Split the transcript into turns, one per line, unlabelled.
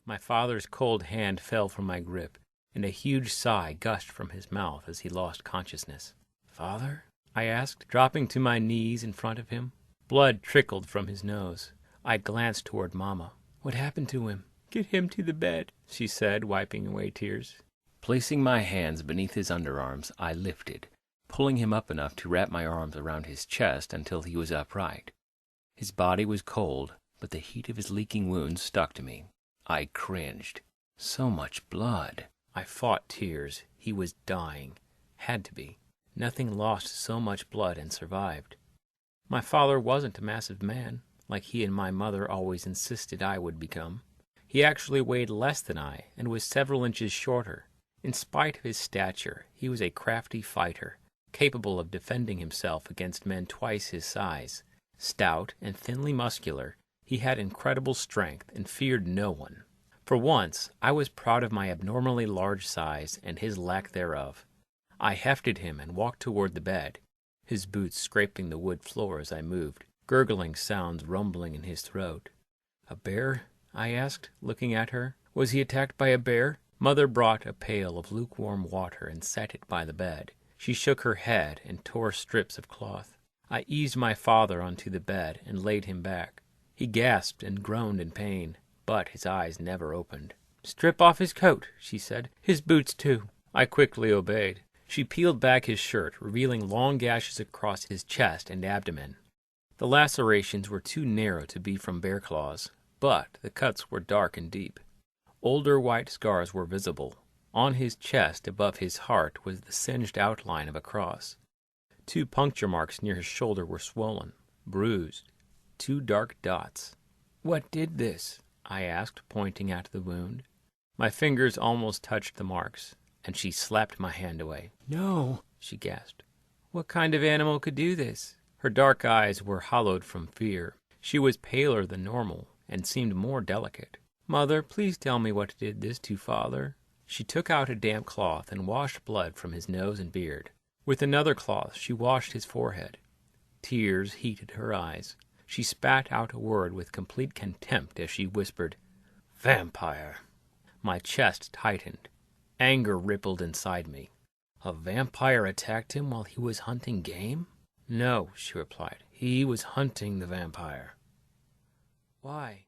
My father's cold hand fell from my grip, and a huge sigh gushed from his mouth as he lost consciousness. "Father?" I asked, dropping to my knees in front of him. Blood trickled from his nose. I glanced toward Mama. "What happened to him?" "Get him to the bed," she said, wiping away tears. Placing my hands beneath his underarms, I lifted, pulling him up enough to wrap my arms around his chest until he was upright. His body was cold, but the heat of his leaking wounds stuck to me. I cringed. So much blood. I fought tears. He was dying. Had to be. Nothing lost so much blood and survived. My father wasn't a massive man, like he and my mother always insisted I would become. He actually weighed less than I, and was several inches shorter. In spite of his stature, he was a crafty fighter, capable of defending himself against men twice his size. Stout and thinly muscular, he had incredible strength and feared no one. For once, I was proud of my abnormally large size and his lack thereof. I hefted him and walked toward the bed, his boots scraping the wood floor as I moved, gurgling sounds rumbling in his throat. "A bear?" I asked, looking at her. "Was he attacked by a bear?" Mother brought a pail of lukewarm water and set it by the bed. She shook her head and tore strips of cloth. I eased my father onto the bed and laid him back. He gasped and groaned in pain, but his eyes never opened. "Strip off his coat," she said. "His boots, too." I quickly obeyed. She peeled back his shirt, revealing long gashes across his chest and abdomen. The lacerations were too narrow to be from bear claws, but the cuts were dark and deep. Older white scars were visible. On his chest above his heart was the singed outline of a cross. 2 puncture marks near his shoulder were swollen, bruised. 2 dark dots. "What did this?" I asked, pointing at the wound. My fingers almost touched the marks, and she slapped my hand away. "No," she gasped. "What kind of animal could do this?" Her dark eyes were hollowed from fear. She was paler than normal, and seemed more delicate. "Mother, please tell me what did this to Father." She took out a damp cloth and washed blood from his nose and beard. With another cloth she washed his forehead. Tears heated her eyes. She spat out a word with complete contempt as she whispered, "Vampire." My chest tightened. Anger rippled inside me. A vampire attacked him while he was hunting game? "No," she replied. "He was hunting the vampire." "Why?"